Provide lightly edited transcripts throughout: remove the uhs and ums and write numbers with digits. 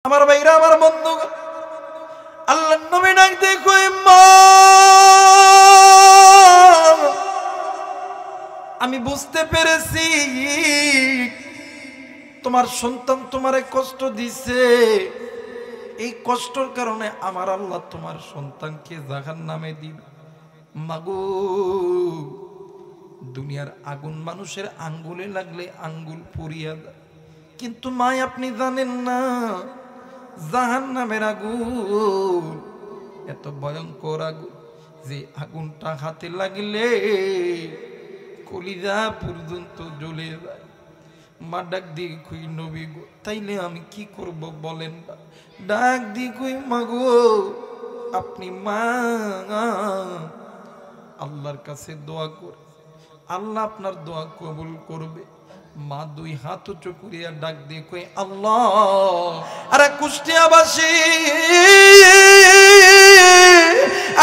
আমার ভাইরা, আমার বন্ধু, আল্লাহর নবী ডাক দেখো, মা আমি বুঝতে পেরেছি তোমার সন্তান তোমারে কষ্ট দিছে। এই কষ্টর কারণে আমার আল্লাহ তোমার সন্তানকে জাহান্নামে দিবে। মাগো, দুনিয়ার আগুন মানুষের আঙ্গুলে লাগলে আঙ্গুল পুড়িয়া দেয়, কিন্তু মা আপনি জানেন না জাহান্নামের আগুন এত ভয়ঙ্কর আগুন যে আগুনটা হাতে লাগলে কলিজা পর্যন্ত জ্বলে যায়। মা ডাক দিয়ে কই, নবী গো, তাইলে আমি কি করব বলেন? ডাক দিয়ে কই, মা গো, আপনি মা আল্লাহর কাছে দোয়া করে, আল্লাহ আপনার দোয়া কবুল করবে। মা দুই হাত উঁচু করিয়া ডাক দিয়ে কই, আল্লাহ। আরে কুষ্টিয়াবাসী,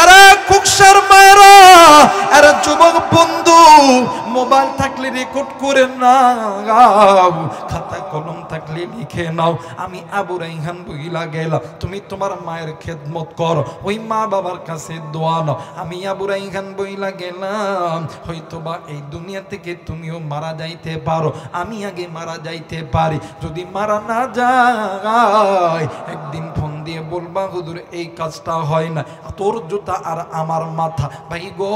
আরে কুকসার মায়েরা, আরে যুবক বন্ধু, মোবাইল থাকলে রেকর্ড করে নাও, খাতা কলম থাকলে লিখে নাও। আমি আবু রাইহান বইলা গেলাম, তুমি তোমার মায়ের খেদমত করো, ওই মা বাবার কাছে দোয়া নাও। আমি আবু রাইহান বইলা গেলাম, হয়তোবা এই দুনিয়া থেকে তুমিও মারা যাইতে পারো, আমি আগে মারা যাইতে পারি। যদি মারা না যায়, একদিন ফোন দিয়ে বলবা, হুজুর এই কাজটা হয় না, তোর জুতা আর আমার মাথা। ভাই গো,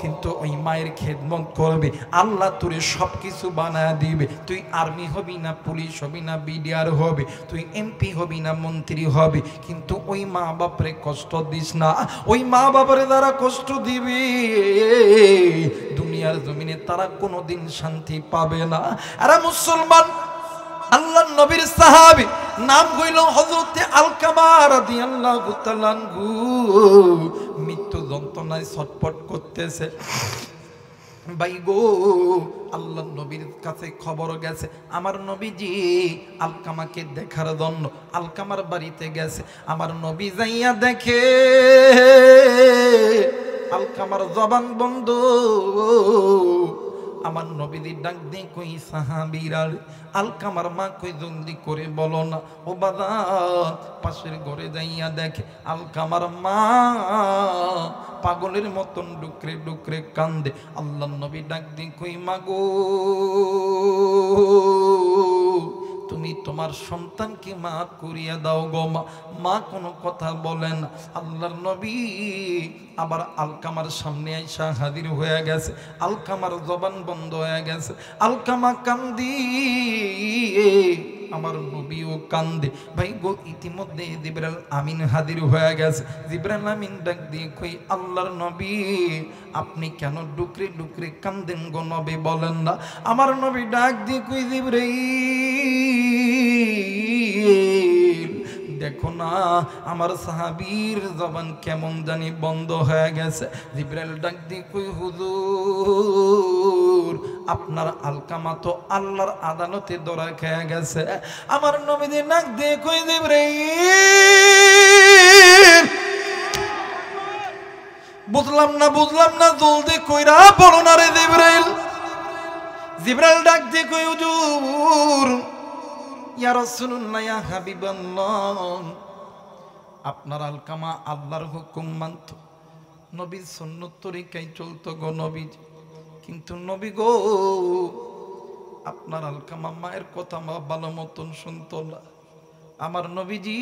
কিন্তু ওই মায়ের খেদমত করবে, আল্লাহ তোরে সব কিছু বানায় দিবে। তুই আর্মি হবি না, পুলিশ হবি না, বিডিআর হবে, তুই এমপি হবি না, মন্ত্রী হবে, কিন্তু ওই মা বাপরে কষ্ট দিস না। ওই মা বাপরে যারা কষ্ট দিবে দুনিয়ার জমিনে তারা কোনোদিন শান্তি পাবে না। আরে মুসলমান, আল্লাহর নবীর সাহাবী নাম হইল হযরতে আলকামা রাদিয়াল্লাহু তাআলা আনহু। মৃত্যু যন্ত্রণায় ছটফট করতেছে। ভাই গো, আল্লাহর নবীর কাছে খবর গেছে, আমার নবীজি আলকামাকে দেখার জন্য আলকামার বাড়িতে গেছে। আমার নবী যাইয়া দেখে আলকামার জবান বন্ধ। আমার নবীদি ডাক দিয়ে কই, সাহাবীরা, আলকামার মা কই, জলদি করে বলো না। ও বাবা, পাশের ঘরে যাইয়া দেখে আলকামার মা পাগলের মতন ডুকরে ডুকরে কান্দে। আল্লাহর নবী ডাক দিয়ে কই, মা গো, তুমি তোমার সন্তানকে মাফ করিয়া দাও গো মা। মা কোনো কথা বলেন। আল্লাহর নবী আবার আলকামার সামনে আইসা হাজির হয়ে গেছে। আলকামার জবান বন্ধ হয়ে গেছে। আলকামা কান্দি, আমার নবীও কান্দে। ভাই গো, ইতিমধ্যে জিবরাইল আমিন হাজির হয়ে গেছে। জিবরাইল আমিন ডাক দিয়ে কই, আল্লাহর নবী আপনি কেন ডুকরে ডুকরে কান্দেন গো নবী, বলেন না। আমার নবী ডাক দিয়ে কই, জিবরাইল দেখো না আমার সাহাবীর জবান কেমন জানি বন্ধ হয়ে গেছে। জিবরাইল ডাক দিয়ে কই, হুজুর আপনার আলকামা তো আল্লাহর আদালতে ধরা খেয়ে গেছে। আমার নবী ডাক দিয়ে কই, জিবরাইল বুঝলাম না, জলদি কইরা বলো না রে জিবরাইল। জিবরাইল ডাক দিয়ে কই, হুজুর, ইয়া রাসূলুল্লাহ, ইয়া হাবিবাল্লাহ, আপনার আলকামা আল্লাহর হুকুম মানত, নবীর সুন্নত তরিকায় চলতো গো নবীজি, কিন্তু নবী গো আপনার আলকামা মায়ের কথা ভালো মতন শুনতো না। আমার নবীজি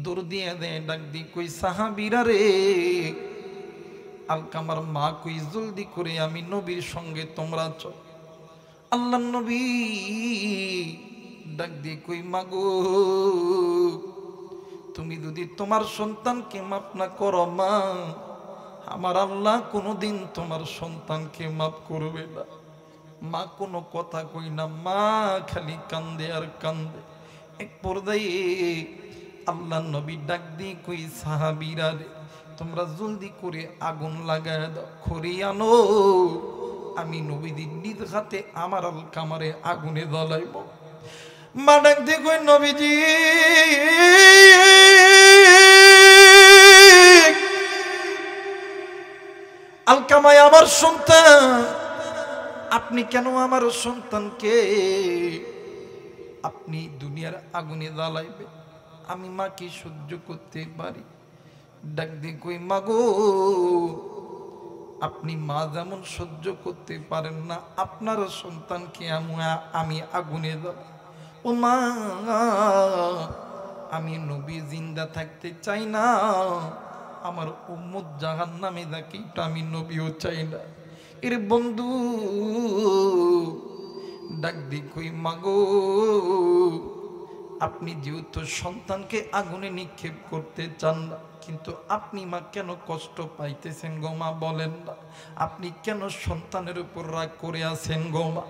দূর দিয়ে দেয়, ডাক দি কই, সাহাবীরা রে, আলকামার মা কই, জলদি করে আমি নবীর সঙ্গে তোমরা চল। আল্লাহর নবী ডাক দিয়ে কই, মাগো, তুমি যদি তোমার সন্তানকে মাফ না করো মা, আমার আল্লাহ কোনোদিন তোমার সন্তানকে মাফ করবে না। মা কোনো কথা কই না, মা খালি কান্দে আর কান্দে। এক পর্যায়ে আল্লাহর নবী ডাক দিয়ে কই, সাহাবীরা রে, তোমরা জলদি করে আগুন লাগায় দাও, খড়ি আনো, আমি নবীদের নিজ হাতে আমার আলকামারে আগুনে জ্বলাইব। মা ডাক দিয়ে কই, নবীজি আলকামায় আমার সন্তান, আপনি কেন আমার সন্তানকে আপনি দুনিয়ার আগুনে জ্বালাইবে, আমি মা কি সহ্য করতে পারি? ডাক দিয়ে কই মাগো, আপনি মা যেমন সহ্য করতে পারেন না, আপনার সন্তানকে আমি আগুনে জ্বালাই। ও মা, আমি নবী জিন্দা থাকতে চাই না, আমার উম্মত জাহান্নামে যাকে, এটা আমি নবীও চাই না। এর বন্ধু ডাক দি কই মাগো, আপনি যেহেতু সন্তানকে আগুনে নিক্ষেপ করতে চান না, কিন্তু আপনি মা কেন কষ্ট পাইতেছেন গো মা, বলেন না? আপনি কেন সন্তানের উপর রাগ করে আছেন গো মা?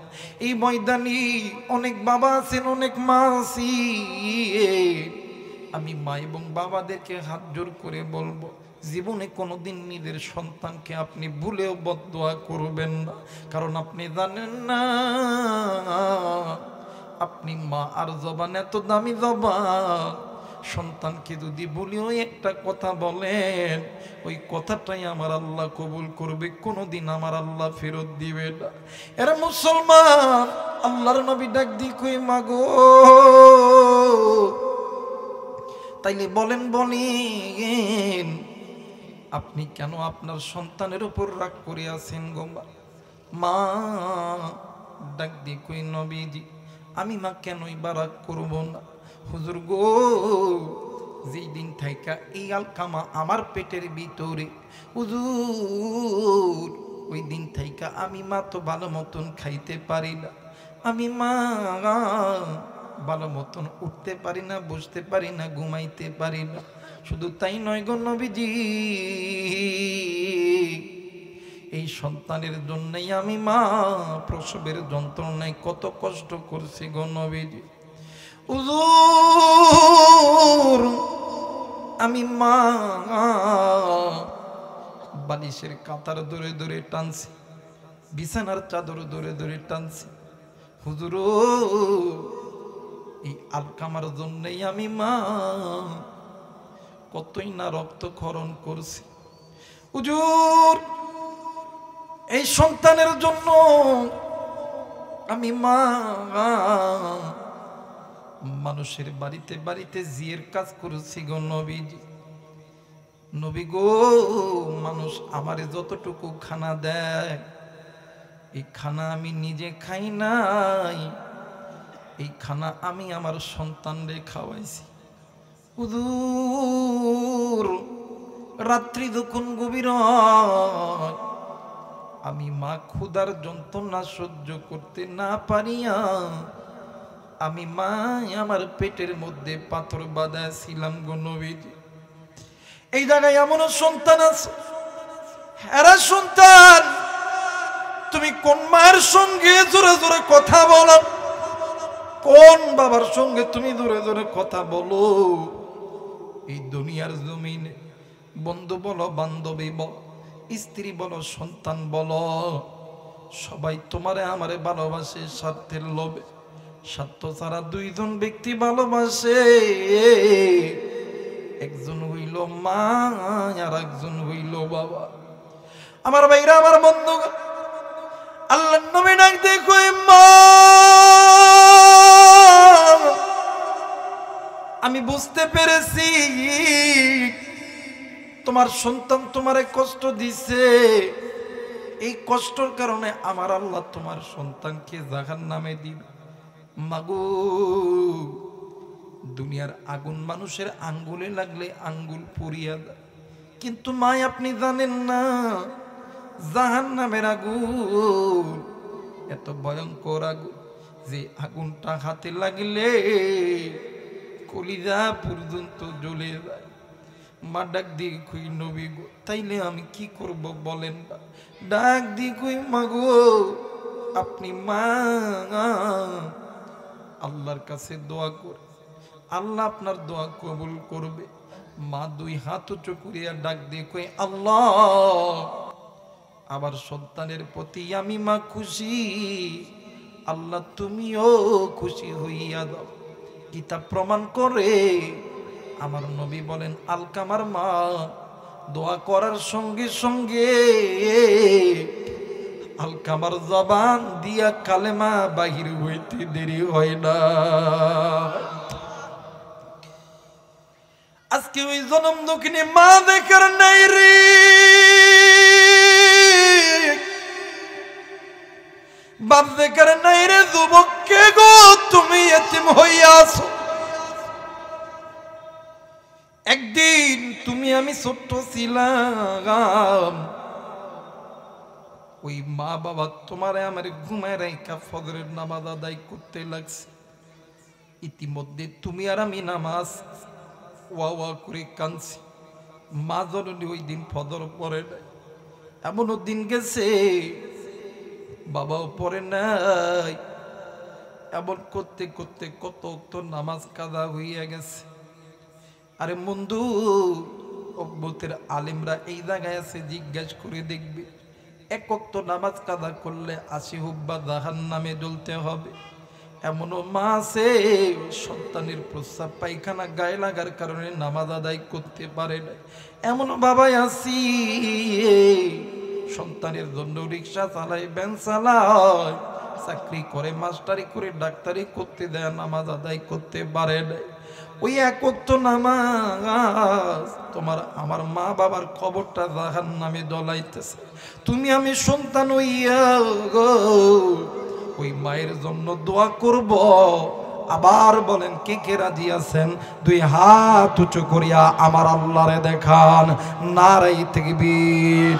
এই ময়দানে অনেক বাবা আছেন, অনেক মা আছি, আমি মা এবং বাবাদেরকে হাত জোর করে বলবো, জীবনে কোনোদিন নিজের সন্তানকে আপনি ভুলেও বদদোয়া করবেন না। কারণ আপনি জানেন না, আপনি মা আর জবান এত দামি জবান, সন্তানকে যদি বলিও একটা কথা বলেন, ওই কথাটাই আমার আল্লাহ কবুল করবে, কোনোদিন আমার আল্লাহ ফেরত দিবে না। এরা মুসলমান, আল্লাহর নবী ডাক দি কই মাগো, তাইলে বলেন আপনি কেন আপনার সন্তানের উপর রাগ করে আছেন গো মা? ডাক দি কই নবীজি, আমি মা কেনই বা রাগ করব না? হুজুর গো, যেই দিন থাইকা এই আলকামা আমার পেটের ভিতরে, হুজুর ওই দিন থাইকা আমি মা তো ভালো মতন খাইতে পারি না, আমি মা ভালো মতন উঠতে পারি না, বসতে পারি না, ঘুমাইতে পারি না। শুধু তাই নয় গো নবীজি, এই সন্তানের জন্যই আমি মা প্রসবের যন্ত্রণায় কত কষ্ট করছি গো নবীজি। হুজুর আমি মা বালিশের কাতার ধরে ধরে টানছি, বিছানার চাদর ধরে ধরে টানছি। হুজুর এই আলকামার জন্যই আমি মা কতই না রক্তক্ষরণ করছি। হুজুর এই সন্তানের জন্য আমি মা মানুষের বাড়িতে বাড়িতে জিয়ের কাজ করেছি গো নবীজি। নবী গো, মানুষ আমারে যতটুকু খানা দেয়, এই খানা আমি নিজে খাই নাই, এই খানা আমি আমার সন্তানরে খাওয়াইছি। হুজুর রাত্রি যখন গভীর হয়, আমি মা ক্ষুধার যন্ত্রণা সহ্য করতে না পারিয়া আমি মা আমার পেটের মধ্যে পাথর বাঁধাছিলাম গো নবীজি। এই জায়গায় এমন সন্তান আছে, এরা সন্তান তুমি কোন মায়ের সঙ্গে জোরে জোরে কথা বলো, কোন বাবার সঙ্গে তুমি জোরে জোরে কথা বলো, এই দুনিয়ার জমিনে বন্ধু বলো, বান্ধবী বলো, স্ত্রী বলো, সন্তান বলো, সবাই তোমারে আমারে ভালোবাসে স্বার্থের লোভে। স্বার্থ ছাড়া দুইজন ব্যক্তি ভালোবাসে, একজন হইল মা আর একজন হইল বাবা। আমার ভাইরা, আমার বন্ধু, আল্লাহর নবী ডাক দেখো মা, আমি বুঝতে পেরেছি তোমার সন্তান তোমারে কষ্ট দিছে, এই কষ্টর কারণে আমার আল্লাহ তোমার সন্তানকে জাহান্নামে দিবে। মাগো, দুনিয়ার আগুন মানুষের আঙ্গুলে লাগলে আঙ্গুল পুড়িয়া দেয়, কিন্তু মা আপনি জানেন না জাহান্নামের আগুন এত ভয়ঙ্কর আগুন, যে আগুনটা হাতে লাগলে কলিজা পর্যন্ত জ্বলে যায়। মা ডাক দিয়ে কই নবী গো, তাইলে আমি কি করব বলেন না? ডাক দিয়ে কই মাগো, আপনি মা আল্লাহর কাছে দোয়া করে, আল্লাহ আপনার দোয়া কবুল করবে। মা দুই হাত উঁচু করিয়া ডাক দিয়ে কই আল্লাহ, আবার সন্তানের প্রতি আমি মা খুশি, আল্লাহ তুমিও খুশি হইয়া দাও। কিতাব প্রমাণ করে আমার নবী বলেন, আলকামার মা দোয়া করার সঙ্গে সঙ্গে আলকামার জবান দিয়া কালেমা বাহির হইতে দেরি হয় না। আজকে ওই জনম দুঃখিনী মা দেখার নাই রে, বাপ দেখার নাই রে। যুবক কে গো তুমি এতিম হইয়াছো। একদিন তুমি আমি ছোট্ট ছিলাম, ওই মা বাবা তোমারে আমার ঘুমায় রাইখা ফজরের নামাজ আদায় করতে লাগছে। ইতিমধ্যে তুমি আর আমি নামাজ ওয়া ওয়া করে কাঁদছি। মা জননী ওই দিন ফজর পড়ে নাই। এমনও দিন গেছে বাবাও পড়ে নাই। এমন করতে করতে কত তো নামাজ কাদা হইয়া গেছে। আরে বন্ধু, উম্মতের আলেমরা এই জায়গায় আছে, জিজ্ঞাসা করে দেখবে এক ওয়াক্ত নামাজ কাদা করলে 80 হুব্বা জাহান্নামে জ্বলতে হবে। এমনও মা আছে সন্তানের প্রস্রাব পায়খানা গায়ে লাগার কারণে নামাজ আদায় করতে পারে না। এমন বাবাই আছি সন্তানের জন্য রিক্সা চালায়, ভ্যান চালায়, চাকরি করে, মাস্টারি করে, ডাক্তারি করতে দেয়, নামাজ আদায় করতে পারে না। ওই এক ওয়াক্ত নামাজ তোমার আমার মা বাবার কবরটা জাহান্নামে জ্বলাইতেছে। তুমি আমি সন্তান হইয়া গো ওই মায়ের জন্য দোয়া করব। আবার বলেন কে কে রাজি আছেন? দুই হাত উঁচু করিয়া আমার আল্লাহরে দেখান। নারায়ে তাকবীর।